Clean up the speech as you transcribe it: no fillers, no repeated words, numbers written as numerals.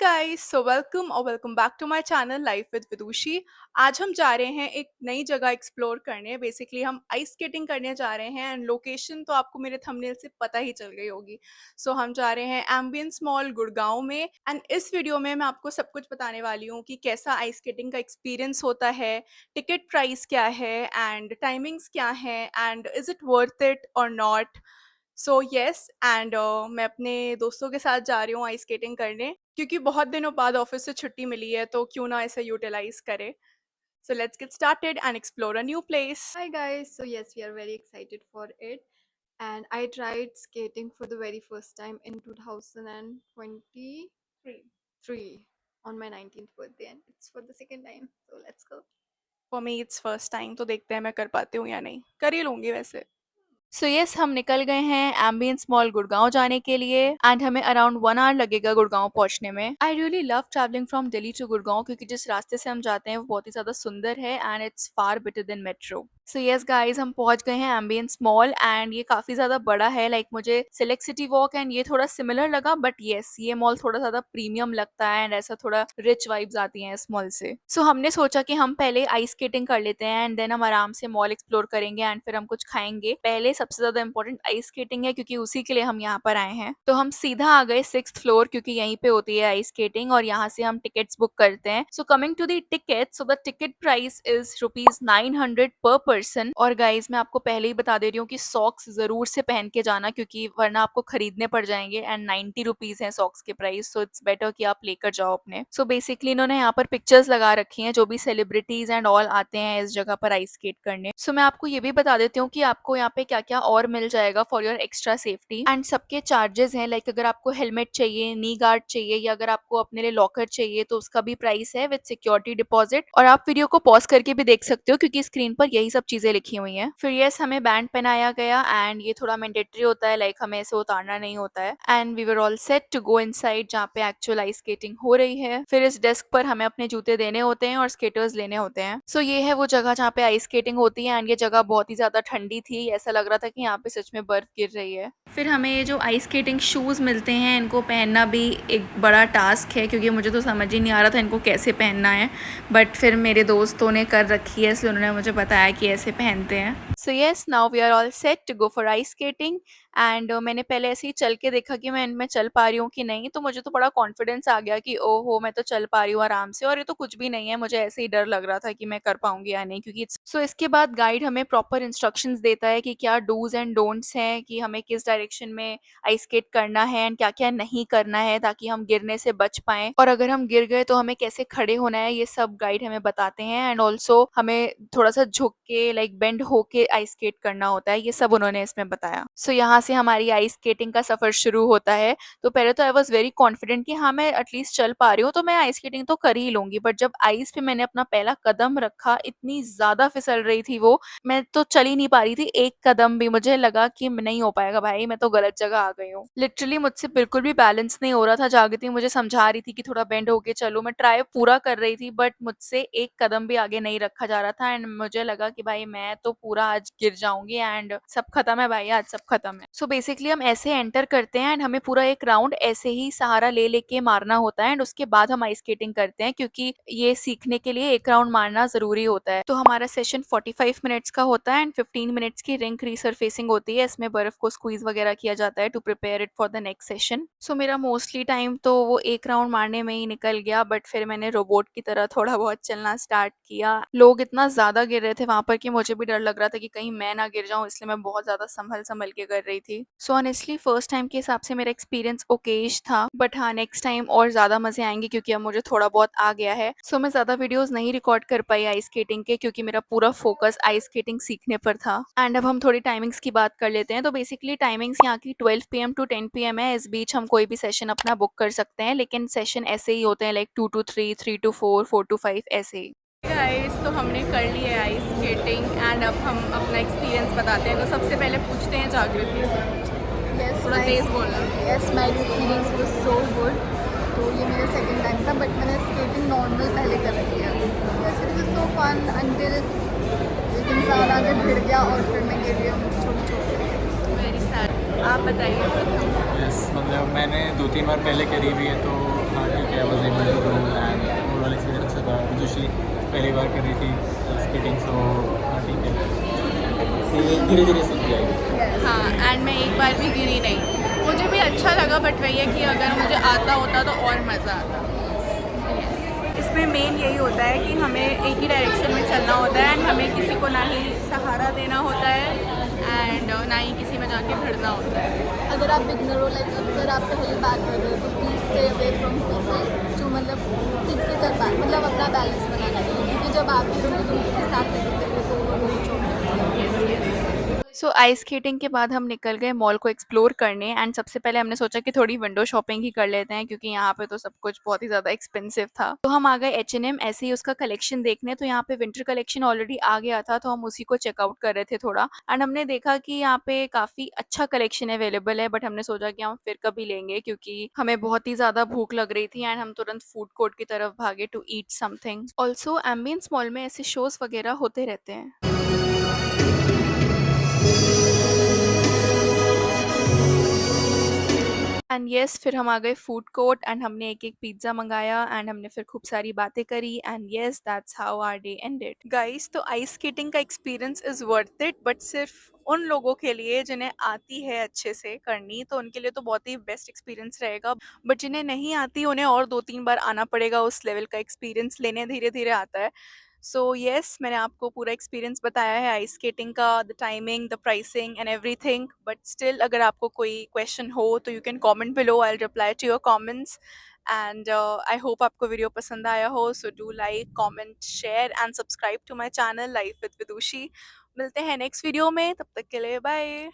Guys welcome back to my channel life with Vidushi. आज हम जा रहे हैं एक नई जगह एक्सप्लोर करने। बेसिकली हम आइस स्केटिंग करने जा रहे हैं एंड लोकेशन तो आपको मेरे थंबनेल से पता ही चल गई होगी। सो हम जा रहे हैं एम्बियंस मॉल गुड़गांव में एंड इस वीडियो में मैं आपको सब कुछ बताने वाली हूँ कि कैसा आइस स्केटिंग का एक्सपीरियंस होता है, टिकट प्राइस क्या है एंड टाइमिंग्स क्या है and is it worth it और नॉट। सो यस एंड मैं अपने दोस्तों के साथ जा रही हूँ आइस स्केटिंग करने क्योंकि बहुत दिनों बाद ऑफिस से छुट्टी मिली है तो क्यों ना इसे यूटिलाइज करे। So let's get started and explore a new place. Hi guys, so yes, we are very excited for it. And I tried skating for the very first time in 2023 on my 19th birthday, and it's for the second time. So let's go. For me it's first time, तो देखते हैं मैं कर पाती हूँ या नहीं। कर ही लूँगी वैसे। सो यस हम निकल गए हैं एम्बियंस मॉल गुड़गांव जाने के लिए एंड हमें अराउंड 1 आवर लगेगा गुड़गांव पहुंचने में। I really love travelling from Delhi to Gurgaon क्योंकि जिस रास्ते से हम जाते हैं वो बहुत ही ज्यादा सुंदर है and it's far better than metro. So yes guys हम पहुंच गए हैं एम्बियंस मॉल एंड ये काफी ज्यादा बड़ा है। लाइक मुझे सिलेक्ट सिटी वॉक एंड ये थोड़ा सिमिलर लगा, बट यस ये मॉल थोड़ा ज्यादा प्रीमियम लगता है एंड ऐसा थोड़ा रिच वाइब्स आती हैं इस मॉल से। सो हमने सोचा कि हम पहले आइस स्केटिंग कर लेते हैं एंड देन हम आराम से मॉल एक्सप्लोर करेंगे एंड फिर हम कुछ खाएंगे। पहले सबसे ज्यादा इंपॉर्टेंट आइस स्केटिंग है क्योंकि उसी के लिए हम यहाँ पर आए हैं। तो हम सीधा आ गए 6th फ्लोर क्योंकि यहीं पे होती है आइस स्केटिंग और यहाँ से हम टिकट्स बुक करते हैं। So coming to the ticket, so the ticket price is ₹900 per person. और गाइज मैं आपको पहले ही बता दे रही हूँ कि सॉक्स जरूर से पहन के जाना क्योंकि वरना आपको खरीदने पड़ जाएंगे एंड 90 रुपीज है सॉक्स के प्राइस। सो इट्स बेटर कि आप लेकर जाओ अपने। सो बेसिकली इन्होंने यहाँ पर पिक्चर्स लगा रखी हैं जो भी सेलिब्रिटीज एंड ऑल आते हैं इस जगह पर आइस स्केट करने। सो मैं आपको ये भी बता देती हूँ कि आपको यहाँ पे क्या क्या और मिल जाएगा for your extra safety and सबके चार्जेस हैं। लाइक अगर आपको हेलमेट चाहिए, नी गार्ड चाहिए या अगर आपको अपने लिए लॉकर चाहिए तो उसका भी प्राइस है विद सिक्योरिटी डिपॉजिट। और आप वीडियो को पॉज करके भी देख सकते हो क्योंकि स्क्रीन पर यही सब चीजें लिखी हुई हैं। फिर यस हमें बैंड पहनाया गया एंड ये थोड़ा मैंडेटरी होता है, लाइक हमें इसे उतारना नहीं होता है and we were all set to go inside जहाँ पे एक्चुअल आइस स्केटिंग हो रही है। फिर इस डेस्क पर हमें अपने जूते देने होते हैं और स्केटर्स लेने होते हैं। सो ये है वो जगह जहाँ पे आइस स्केटिंग होती है एंड ये जगह बहुत ही ज्यादा ठंडी थी, ऐसा लग रहा था कि यहाँ पे सच में बर्फ गिर रही है। फिर हमें ये जो आइस स्केटिंग शूज मिलते हैं इनको पहनना भी एक बड़ा टास्क है क्योंकि मुझे तो समझ ही नहीं आ रहा था इनको कैसे पहनना है, बट फिर मेरे दोस्तों ने कर रखी है इसलिए उन्होंने मुझे बताया कि ऐसे पहनते हैं। So yes now we are all set to go for ice skating and मैंने पहले ऐसे ही चल के देखा कि मैं इनमें चल पा रही हूँ कि नहीं, तो मुझे तो बड़ा कॉन्फिडेंस आ गया कि ओहो मैं तो चल पा रही हूँ आराम से और ये तो कुछ भी नहीं है। मुझे ऐसे ही डर लग रहा था कि मैं कर पाऊंगी या नहीं क्योंकि सो इसके बाद गाइड हमें प्रॉपर इंस्ट्रक्शंस देता है कि क्या डूज एंड डोंट्स हैं, कि हमें किस डायरेक्शन में आइस स्केट करना है एंड क्या क्या नहीं करना है ताकि हम गिरने से बच पाएं, और अगर हम गिर गए तो हमें कैसे खड़े होना है, ये सब गाइड हमें बताते हैं। एंड ऑल्सो हमें थोड़ा सा झुक के लाइक बेंड होके आइस स्केट करना होता है, ये सब उन्होंने इसमें बताया। सो यहाँ से हमारी आइस स्केटिंग का सफर शुरू होता है। तो पहले तो आई वॉज वेरी कॉन्फिडेंट कि हाँ मैं एटलीस्ट चल पा रही हूँ तो मैं आइस स्केटिंग तो कर ही लूंगी, बट जब आइस पे मैंने अपना पहला कदम रखा इतनी ज्यादा फिसल रही थी वो, मैं तो चल ही नहीं पा रही थी एक कदम भी। मुझे लगा कि नहीं हो पाएगा भाई, मैं तो गलत जगह आ गई हूँ। लिटरली मुझसे बिल्कुल भी बैलेंस नहीं हो रहा था। जागृति मुझे समझा रही थी कि थोड़ा बेंड होके चलो, मैं ट्राई पूरा कर रही थी बट मुझसे एक कदम भी आगे नहीं रखा जा रहा था एंड मुझे लगा कि भाई मैं तो पूरा आज गिर जाऊंगी एंड सब खत्म है भाई, आज सब खत्म है। सो बेसिकली हम ऐसे एंटर करते हैं एंड हमें पूरा एक राउंड ऐसे ही सहारा ले लेके मारना होता है एंड उसके बाद हम आइस स्केटिंग करते हैं क्योंकि ये सीखने के लिए एक राउंड मारना जरूरी होता है। तो हमारा सेशन 45 मिनट्स का होता है एंड 15 मिनट्स की रिंग रीसरफेसिंग होती है। इसमें बर्फ को स्क्वीज वगैरह किया जाता है to prepare it for the next session. So मेरा मोस्टली टाइम तो वो एक राउंड मारने में ही निकल गया, बट फिर मैंने रोबोट की तरह थोड़ा बहुत चलना स्टार्ट किया। लोग इतना ज्यादा गिर रहे थे वहां पर कि मुझे भी डर लग रहा था कि कहीं मैं ना गिर जाऊं, इसलिए मैं बहुत ज्यादा संभल संभल के कर रही थी। सो ऑनेस्टली फर्स्ट टाइम के हिसाब से मेरा एक्सपीरियंस ओकेश था, बट हाँ नेक्स्ट टाइम और ज्यादा मजे आएंगे क्योंकि अब मुझे थोड़ा बहुत आ गया है। सो मैं ज्यादा वीडियोस नहीं रिकॉर्ड कर पाई आइस स्केटिंग के क्योंकि मेरा पूरा फोकस आइस स्केटिंग सीखने पर था। एंड अब हम थोड़ी टाइमिंग्स की बात कर लेते हैं। तो बेसिकली टाइमिंग्स यहाँ की 12 PM टू 10 PM है। इस बीच हम कोई भी सेशन अपना बुक कर सकते हैं, लेकिन सेशन ऐसे ही होते हैं लाइक 2 to 3, 3 to 4, 4 to 5 ऐसे ही। गाइस तो हमने कर ली है आइस स्केटिंग एंड अब हम अपना एक्सपीरियंस बताते हैं। तो सबसे पहले पूछते हैं जागृति से। Yes, थोड़ा तेज बोलना। yes, my experience was so good. तो ये मेरा सेकंड टाइम था, बट मैंने स्केटिंग नॉर्मल पहले कर रखी है। Yes, it was so fun until एक इंसान आगे भिड़ गया और फिर मैं गिर गई हूँ छोटी छोटी। Very sad. आप बताइए। यस मतलब मैंने 2-3 बार पहले करी हुई है तो हाँ ठीक है, I was able to do and overall experience अच्छा था। जोशी पहली बार कर रही थी स्केटिंग, सो हाँ ठीक है, धीरे धीरे सीख जाएगी। Yes. हाँ, एंड मैं एक बार भी गिरी नहीं। मुझे भी अच्छा लगा, बट वही है कि अगर मुझे आता होता तो और मज़ा आता। इसमें मेन यही होता है कि हमें एक ही डायरेक्शन में चलना होता है एंड हमें किसी को ना ही सहारा देना होता है एंड ना ही किसी में जाके भिड़ना होता है। अगर आप बिगनर हो, लाइक अगर आप पहली बार कर रहे हो तो please stay away from people जो मतलब ठीक से कर पाए, मतलब अपना बैलेंस बनाने के लिए, क्योंकि जब आप गिरोगे तो उनके साथ लेकर करेंगे तो वो बहुत चोट। सो आइस स्केटिंग के बाद हम निकल गए मॉल को एक्सप्लोर करने एंड सबसे पहले हमने सोचा कि थोड़ी विंडो शॉपिंग ही कर लेते हैं क्योंकि यहाँ पे तो सब कुछ बहुत ही ज़्यादा एक्सपेंसिव था। तो हम आ गए H&M ऐसे ही उसका कलेक्शन देखने। तो यहाँ पे विंटर कलेक्शन ऑलरेडी आ गया था, तो हम उसी को चेकआउट कर रहे थे थोड़ा एंड हमने देखा कि यहाँ पे काफ़ी अच्छा कलेक्शन अवेलेबल है, बट हमने सोचा कि हम फिर कभी लेंगे क्योंकि हमें बहुत ही ज़्यादा भूख लग रही थी एंड हम तुरंत फूड कोर्ट की तरफ भागे to eat something. Also ambience mall में ऐसे शोज़ वगैरह होते रहते हैं। एंड येस, फिर हम आ गए फूड कोर्ट एंड हमने एक-एक पिज़्ज़ा मँगाया एंड हमने फिर खूब सारी बातें करी and yes, that's how our day ended. Guys, तो आइस स्केटिंग का experience is worth it, but सिर्फ उन लोगों के लिए जिन्हें आती है अच्छे से करनी, तो उनके लिए तो बहुत ही बेस्ट एक्सपीरियंस रहेगा। बट जिन्हें नहीं आती उन्हें और 2-3 बार आना पड़ेगा उस लेवल का एक्सपीरियंस लेने, धीरे-धीरे आता है। सो येस, मैंने आपको पूरा एक्सपीरियंस बताया है आइस स्केटिंग का, the timing, the pricing and everything. But still अगर आपको कोई क्वेश्चन हो तो you can comment below, I will reply to your comments and I hope आपको वीडियो पसंद आया हो। So do like, comment, share and subscribe to my channel life with Vidushi. मिलते हैं नेक्स्ट वीडियो में, तब तक के लिए बाय।